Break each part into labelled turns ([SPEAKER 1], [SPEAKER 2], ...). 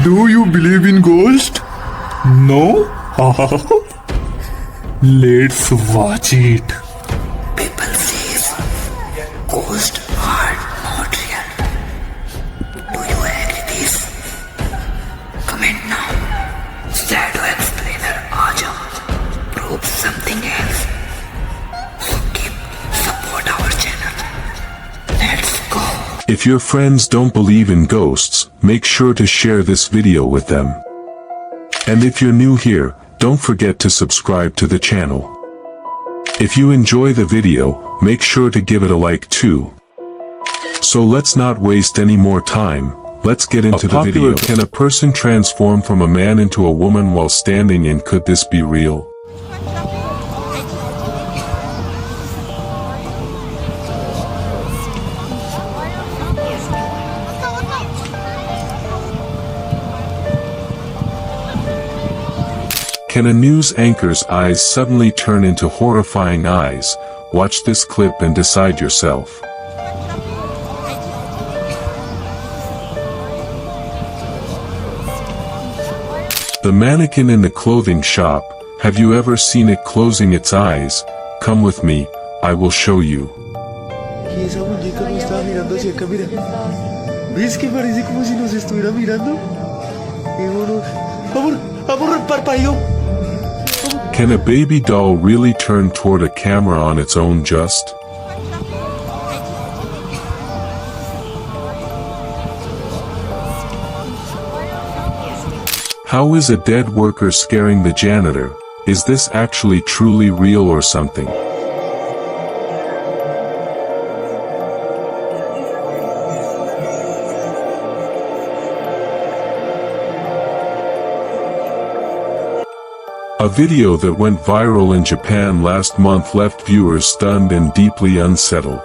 [SPEAKER 1] Do you believe in ghosts? No? Let's watch it.
[SPEAKER 2] People say ghosts are not real. Do you agree this? Comment now. Shadow explainer Aja proves something else. So keep support our channel. Let's go.
[SPEAKER 3] If your friends don't believe in ghosts, make sure to share this video with them. And if you're new here, don't forget to subscribe to the channel. If you enjoy the video, make sure to give it a like too. So let's not waste any more time, let's get into the video. Can a person transform from a man into a woman while standing, and could this be real? Can a news anchor's eyes suddenly turn into horrifying eyes? Watch this clip and decide yourself. The mannequin in the clothing shop, have you ever seen it closing its eyes? Come with me, I will show you.
[SPEAKER 4] ¿Ves que parece como si nos estuviera mirando? Amor, parpadeó.
[SPEAKER 3] Can a baby doll really turn toward a camera on its own just? How is a dead worker scaring the janitor? Is this actually truly real or something? A video that went viral in Japan last month left viewers stunned and deeply unsettled.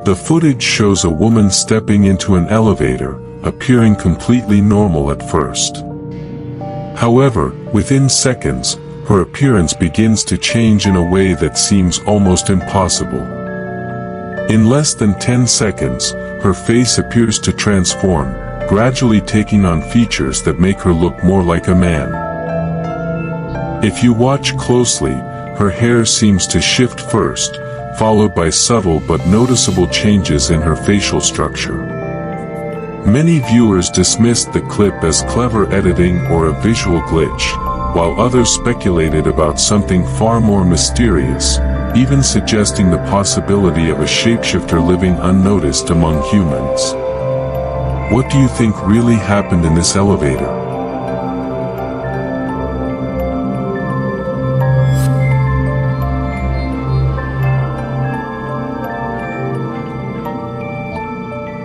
[SPEAKER 3] The footage shows a woman stepping into an elevator, appearing completely normal at first. However, within seconds, her appearance begins to change in a way that seems almost impossible. In less than 10 seconds, her face appears to transform, gradually taking on features that make her look more like a man. If you watch closely, her hair seems to shift first, followed by subtle but noticeable changes in her facial structure. Many viewers dismissed the clip as clever editing or a visual glitch, while others speculated about something far more mysterious, even suggesting the possibility of a shapeshifter living unnoticed among humans. What do you think really happened in this elevator?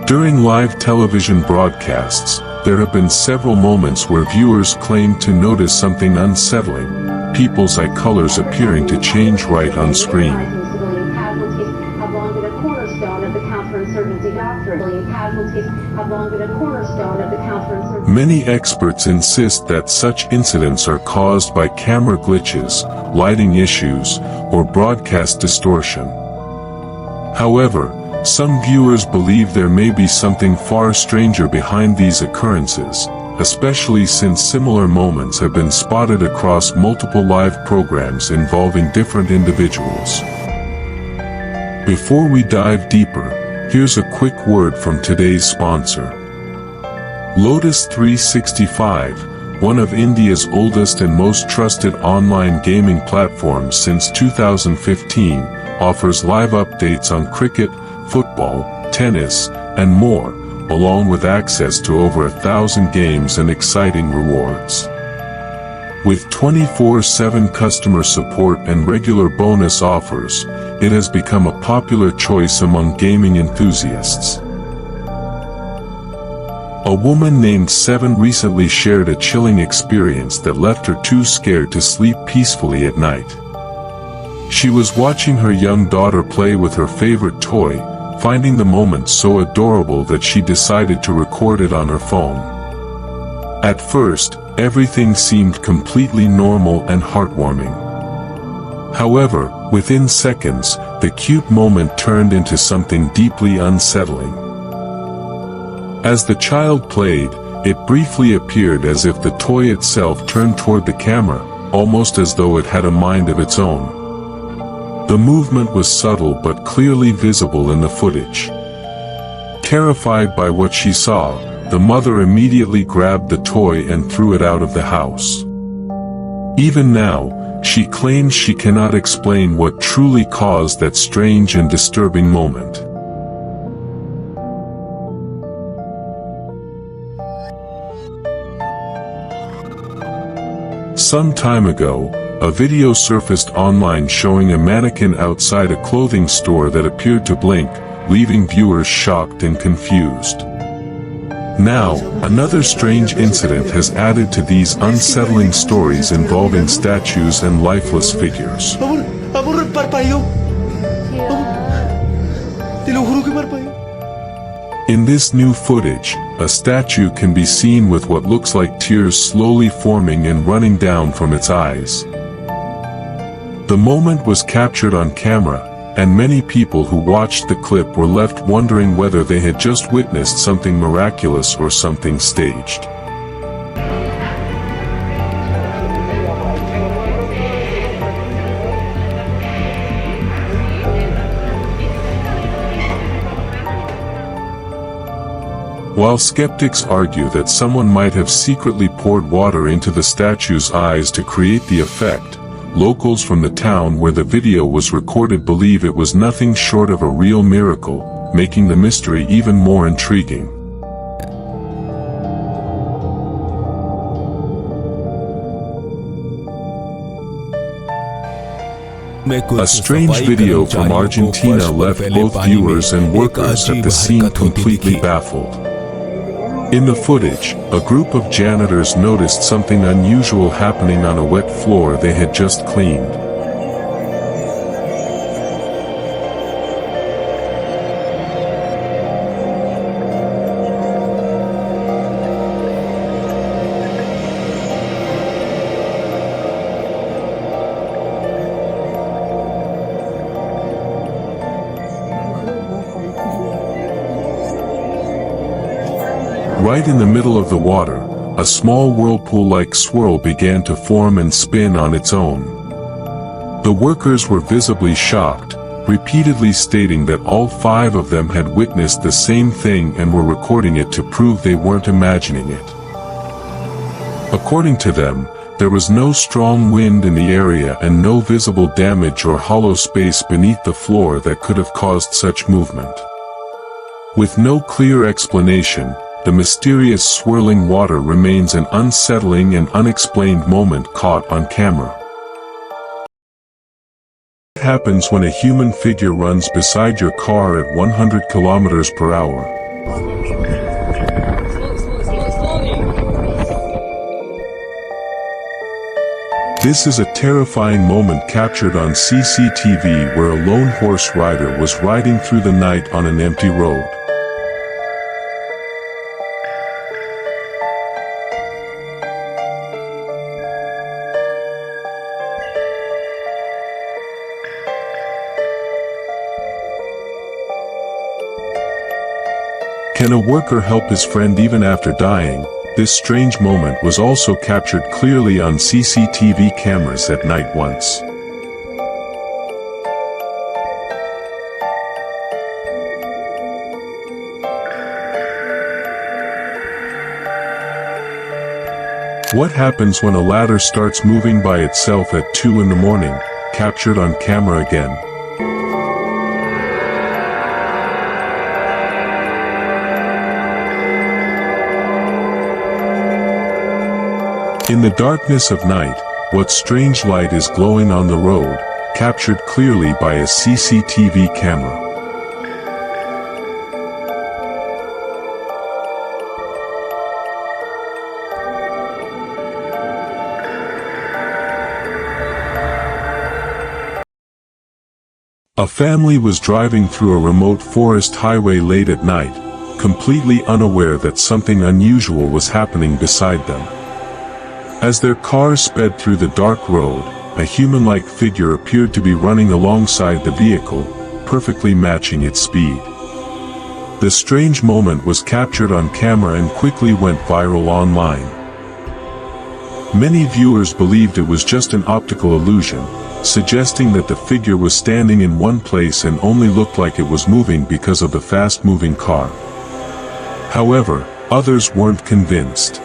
[SPEAKER 3] During live television broadcasts, there have been several moments where viewers claim to notice something unsettling, people's eye colors appearing to change right on screen. Many experts insist that such incidents are caused by camera glitches, lighting issues, or broadcast distortion. However, some viewers believe there may be something far stranger behind these occurrences, especially since similar moments have been spotted across multiple live programs involving different individuals. Before we dive deeper, here's a quick word from today's sponsor. Lotus 365, one of India's oldest and most trusted online gaming platforms since 2015, offers live updates on cricket, football, tennis, and more, along with access to over 1,000 games and exciting rewards. With 24/7 customer support and regular bonus offers, it has become a popular choice among gaming enthusiasts. A woman named Seven recently shared a chilling experience that left her too scared to sleep peacefully at night. She was watching her young daughter play with her favorite toy, finding the moment so adorable that she decided to record it on her phone. At first, everything seemed completely normal and heartwarming. However, within seconds, the cute moment turned into something deeply unsettling. As the child played, it briefly appeared as if the toy itself turned toward the camera, almost as though it had a mind of its own. The movement was subtle but clearly visible in the footage. Terrified by what she saw, the mother immediately grabbed the toy and threw it out of the house. Even now, she claims she cannot explain what truly caused that strange and disturbing moment. Some time ago, a video surfaced online showing a mannequin outside a clothing store that appeared to blink, leaving viewers shocked and confused. Now, another strange incident has added to these unsettling stories involving statues and lifeless figures.
[SPEAKER 4] Amor, parpadeó. Te lo juro que parpadeó.
[SPEAKER 3] In this new footage, a statue can be seen with what looks like tears slowly forming and running down from its eyes. The moment was captured on camera, and many people who watched the clip were left wondering whether they had just witnessed something miraculous or something staged. While skeptics argue that someone might have secretly poured water into the statue's eyes to create the effect, locals from the town where the video was recorded believe it was nothing short of a real miracle, making the mystery even more intriguing. A strange video from Argentina left both viewers and workers at the scene completely baffled. In the footage, a group of janitors noticed something unusual happening on a wet floor they had just cleaned. Right in the middle of the water, a small whirlpool-like swirl began to form and spin on its own. The workers were visibly shocked, repeatedly stating that all 5 of them had witnessed the same thing and were recording it to prove they weren't imagining it. According to them, there was no strong wind in the area and no visible damage or hollow space beneath the floor that could have caused such movement. With no clear explanation, the mysterious swirling water remains an unsettling and unexplained moment caught on camera. What happens when a human figure runs beside your car at 100 kilometers per hour? This is a terrifying moment captured on CCTV where a lone horse rider was riding through the night on an empty road. Can a worker help his friend even after dying? This strange moment was also captured clearly on CCTV cameras at night once. What happens when a ladder starts moving by itself at 2 in the morning? Captured on camera again. In the darkness of night, what strange light is glowing on the road, captured clearly by a CCTV camera. A family was driving through a remote forest highway late at night, completely unaware that something unusual was happening beside them. As their car sped through the dark road, a human-like figure appeared to be running alongside the vehicle, perfectly matching its speed. The strange moment was captured on camera and quickly went viral online. Many viewers believed it was just an optical illusion, suggesting that the figure was standing in one place and only looked like it was moving because of the fast-moving car. However, others weren't convinced.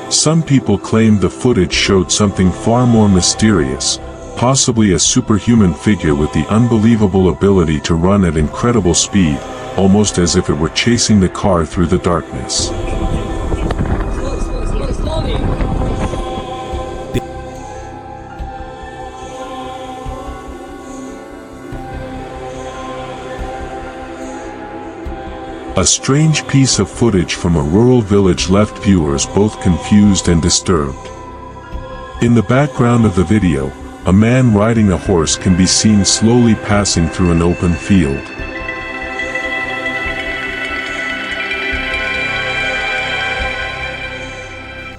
[SPEAKER 3] Some people claimed the footage showed something far more mysterious, possibly a superhuman figure with the unbelievable ability to run at incredible speed, almost as if it were chasing the car through the darkness. A strange piece of footage from a rural village left viewers both confused and disturbed. In the background of the video, a man riding a horse can be seen slowly passing through an open field.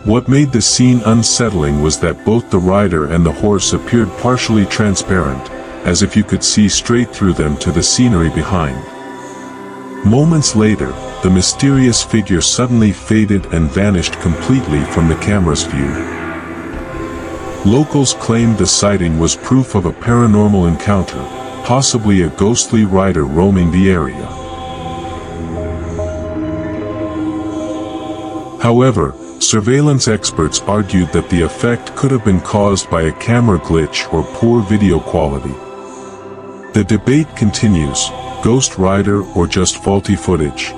[SPEAKER 3] What made the scene unsettling was that both the rider and the horse appeared partially transparent, as if you could see straight through them to the scenery behind. Moments later, the mysterious figure suddenly faded and vanished completely from the camera's view. Locals claimed the sighting was proof of a paranormal encounter, possibly a ghostly rider roaming the area. However, surveillance experts argued that the effect could have been caused by a camera glitch or poor video quality. The debate continues: ghost rider or just faulty footage?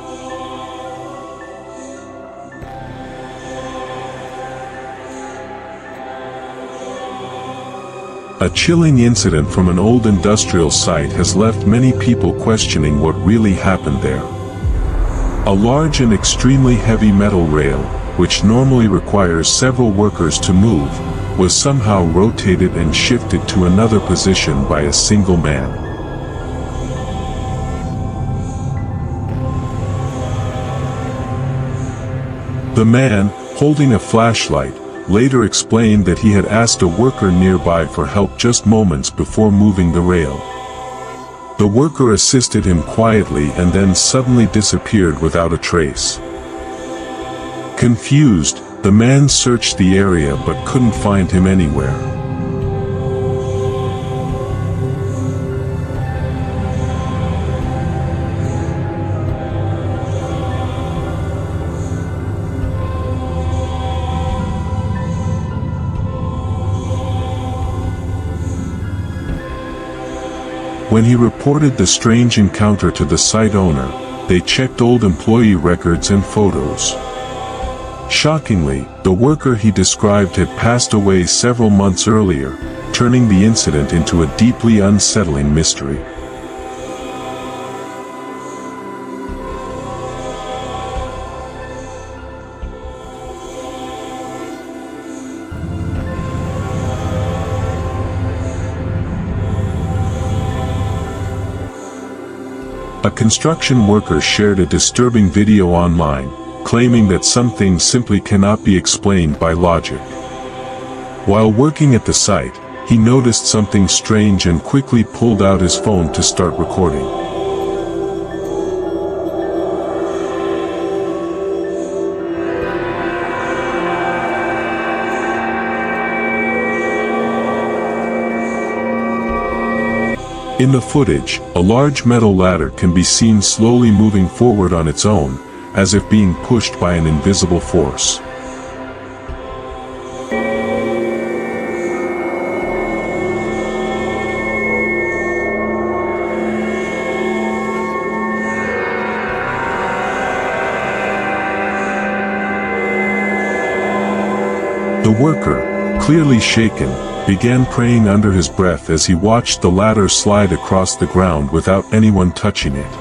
[SPEAKER 3] A chilling incident from an old industrial site has left many people questioning what really happened there. A large and extremely heavy metal rail, which normally requires several workers to move, was somehow rotated and shifted to another position by a single man. The man, holding a flashlight, later explained that he had asked a worker nearby for help just moments before moving the rail. The worker assisted him quietly and then suddenly disappeared without a trace. Confused, the man searched the area but couldn't find him anywhere. When he reported the strange encounter to the site owner, they checked old employee records and photos. Shockingly, the worker he described had passed away several months earlier, turning the incident into a deeply unsettling mystery. A construction worker shared a disturbing video online, claiming that some things simply cannot be explained by logic. While working at the site, he noticed something strange and quickly pulled out his phone to start recording. In the footage, a large metal ladder can be seen slowly moving forward on its own, as if being pushed by an invisible force. The worker, clearly shaken, began praying under his breath as he watched the ladder slide across the ground without anyone touching it.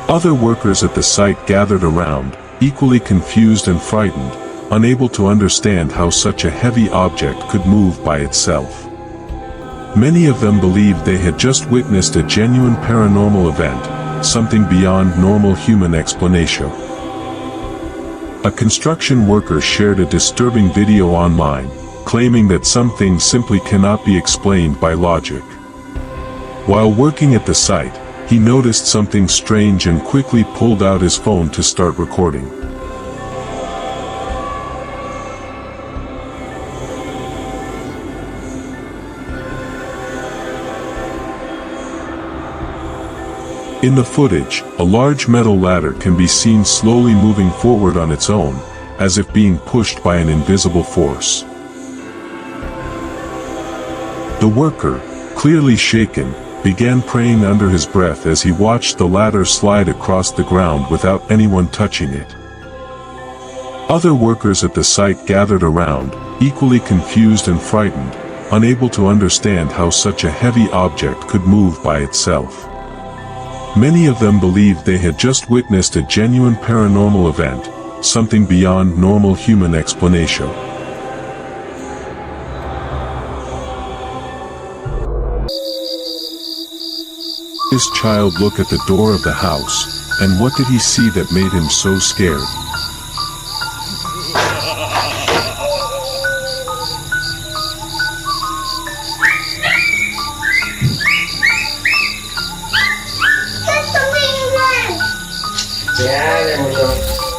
[SPEAKER 3] Other workers at the site gathered around, equally confused and frightened, unable to understand how such a heavy object could move by itself. Many of them believed they had just witnessed a genuine paranormal event, something beyond normal human explanation. A construction worker shared a disturbing video online, claiming that some things simply cannot be explained by logic. While working at the site, he noticed something strange and quickly pulled out his phone to start recording. In the footage, a large metal ladder can be seen slowly moving forward on its own, as if being pushed by an invisible force. The worker, clearly shaken, began praying under his breath as he watched the ladder slide across the ground without anyone touching it. Other workers at the site gathered around, equally confused and frightened, unable to understand how such a heavy object could move by itself. Many of them believed they had just witnessed a genuine paranormal event, something beyond normal human explanation. This child looked at the door of the house, and what did he see that made him so scared?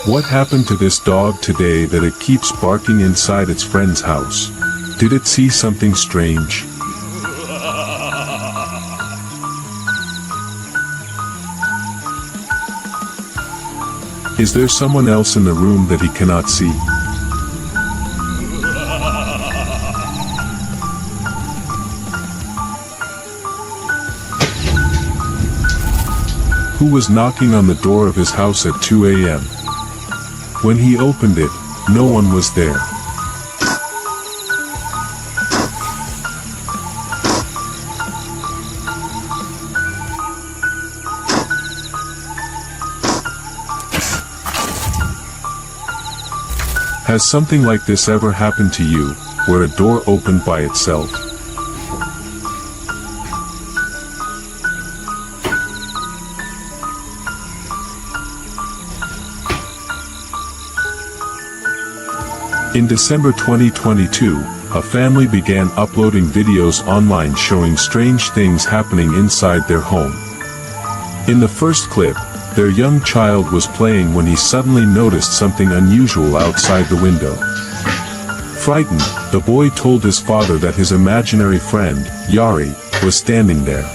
[SPEAKER 3] What happened to this dog today that it keeps barking inside its friend's house? Did it see something strange? Is there someone else in the room that he cannot see? Who was knocking on the door of his house at 2 a.m.? When he opened it, no one was there. Has something like this ever happened to you, where a door opened by itself? In December 2022, a family began uploading videos online showing strange things happening inside their home. In the first clip, their young child was playing when he suddenly noticed something unusual outside the window. Frightened, the boy told his father that his imaginary friend, Yari, was standing there.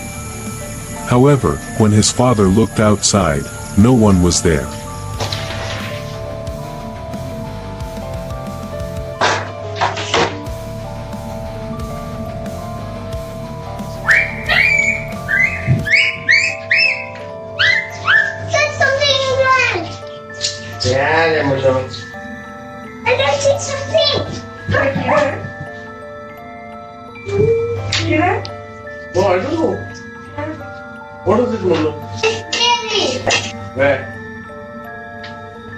[SPEAKER 3] However, when his father looked outside, no one was there.
[SPEAKER 5] I don't see something. Right here. Here?
[SPEAKER 4] Oh, I don't know. What is it, Molo?
[SPEAKER 5] It's scary.
[SPEAKER 4] Where?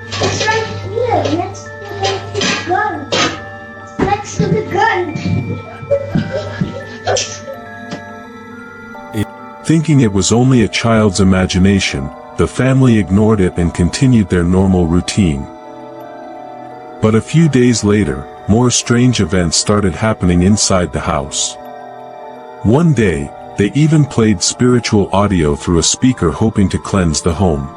[SPEAKER 5] It's right here, next to the gun. It's next to the gun.
[SPEAKER 3] Thinking it was only a child's imagination, the family ignored it and continued their normal routine. But a few days later, more strange events started happening inside the house. One day, they even played spiritual audio through a speaker hoping to cleanse the home.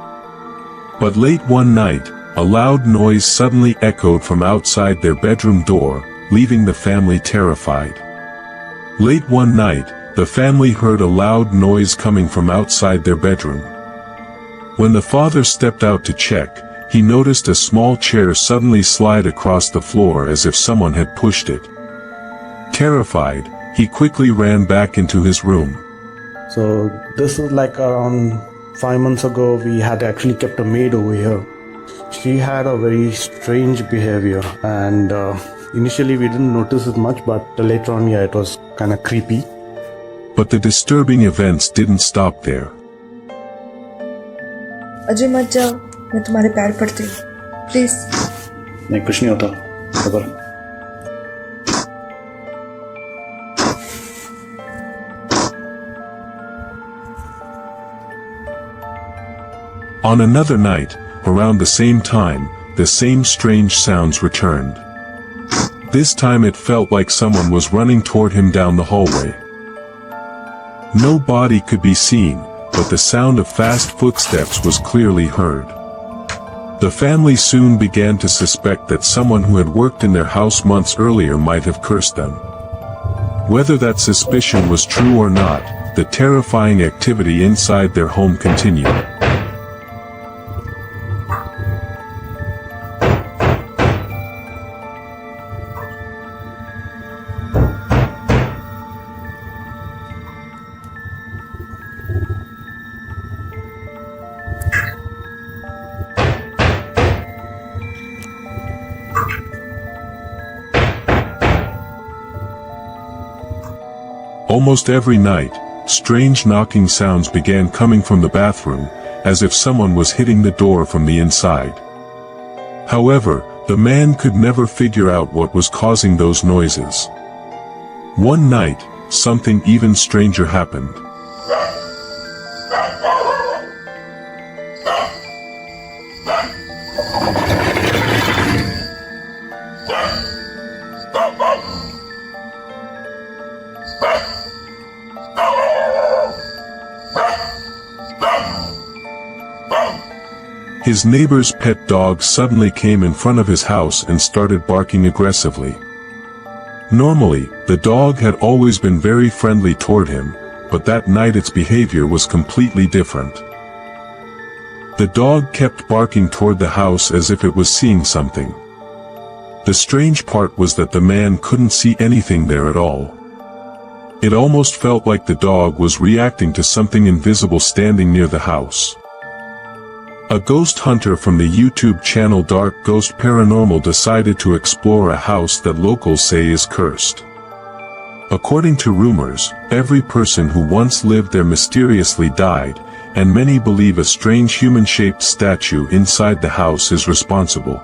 [SPEAKER 3] But late one night, a loud noise suddenly echoed from outside their bedroom door, leaving the family terrified. Late one night, the family heard a loud noise coming from outside their bedroom. When the father stepped out to check, he noticed a small chair suddenly slide across the floor as if someone had pushed it. Terrified, he quickly ran back into his room.
[SPEAKER 6] So this is like around 5 months ago. We had actually kept a maid over here. She had a very strange behavior, and initially we didn't notice it much, but later on, yeah, it was kind of creepy.
[SPEAKER 3] But the disturbing events didn't stop there.
[SPEAKER 7] Ajay मत जाओ, मैं तुम्हारे पैर पड़ती हूँ, please.
[SPEAKER 6] नहीं, कुछ नहीं होता, खबर।
[SPEAKER 3] On another night, around the same time, the same strange sounds returned. This time it felt like someone was running toward him down the hallway. No body could be seen, but the sound of fast footsteps was clearly heard. The family soon began to suspect that someone who had worked in their house months earlier might have cursed them. Whether that suspicion was true or not, the terrifying activity inside their home continued. Almost every night, strange knocking sounds began coming from the bathroom, as if someone was hitting the door from the inside. However, the man could never figure out what was causing those noises. One night, something even stranger happened. His neighbor's pet dog suddenly came in front of his house and started barking aggressively. Normally, the dog had always been very friendly toward him, but that night its behavior was completely different. The dog kept barking toward the house as if it was seeing something. The strange part was that the man couldn't see anything there at all. It almost felt like the dog was reacting to something invisible standing near the house. A ghost hunter from the YouTube channel Dark Ghost Paranormal decided to explore a house that locals say is cursed. According to rumors, every person who once lived there mysteriously died, and many believe a strange human-shaped statue inside the house is responsible.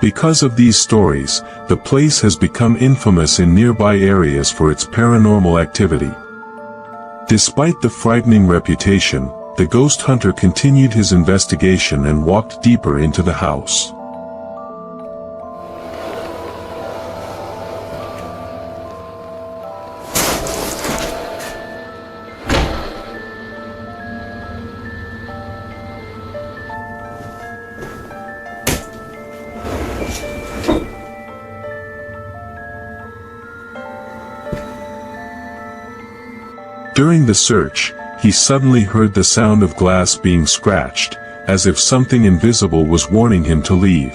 [SPEAKER 3] Because of these stories, the place has become infamous in nearby areas for its paranormal activity. Despite the frightening reputation, the ghost hunter continued his investigation and walked deeper into the house. During the search, he suddenly heard the sound of glass being scratched, as if something invisible was warning him to leave.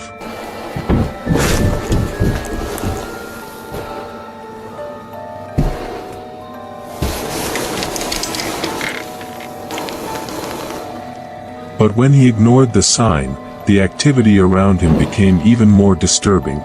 [SPEAKER 3] But when he ignored the sign, the activity around him became even more disturbing.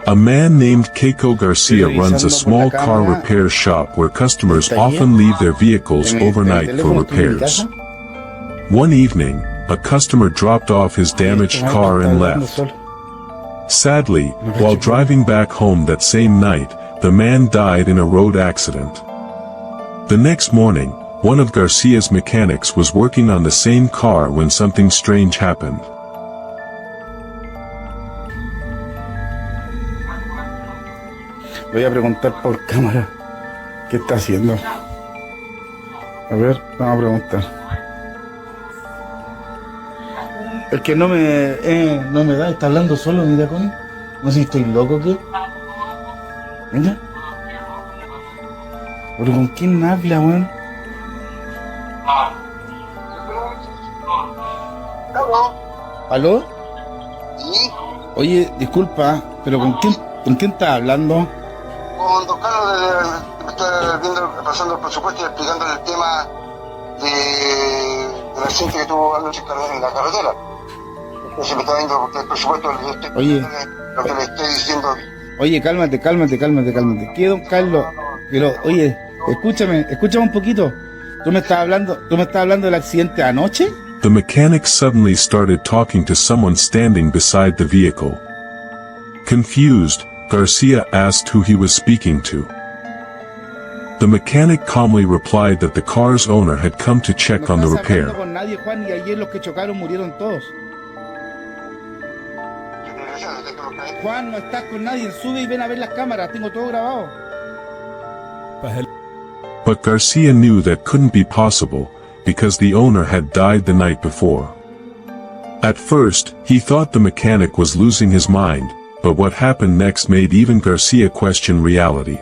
[SPEAKER 3] A man named Keiko Garcia runs a small car repair shop where customers often leave their vehicles overnight for repairs. One evening, a customer dropped off his damaged car and left. Sadly, while driving back home that same night, the man died in a road accident. The next morning, one of Garcia's mechanics was working on the same car when something strange happened.
[SPEAKER 8] Le voy a preguntar por cámara qué está haciendo. A ver, vamos a preguntar. Es que no me da, está hablando solo, mira, Connie. No sé si estoy loco o qué. Mira. ¿Pero con quién habla, weón? ¿Aló?
[SPEAKER 9] ¿Sí?
[SPEAKER 8] Oye, disculpa, pero ¿con quién estás hablando?
[SPEAKER 9] Con don Carlos, me está pasando el presupuesto y explicándole el tema del accidente que tuvo anoche en la carretera. Entonces me está viendo porque el presupuesto le estoy
[SPEAKER 8] Oye.
[SPEAKER 9] lo que le estoy diciendo.
[SPEAKER 8] Oye, cálmate. ¿Qué, don Carlos? Pero, oye, escúchame un poquito. ¿Tú me estás hablando del accidente anoche?
[SPEAKER 3] The mechanic suddenly started talking to someone standing beside the vehicle. Confused, Garcia asked who he was speaking to. The mechanic calmly replied that the car's owner had come to check on the
[SPEAKER 8] No estás hablando
[SPEAKER 3] repair.
[SPEAKER 8] con nadie, Juan, y ayer los que chocaron murieron todos. Juan, no estás con nadie, sube y ven a ver las cámaras, tengo todo grabado.
[SPEAKER 3] But Garcia knew that couldn't be possible, because the owner had died the night before. At first, he thought the mechanic was losing his mind, but what happened next made even Garcia question reality.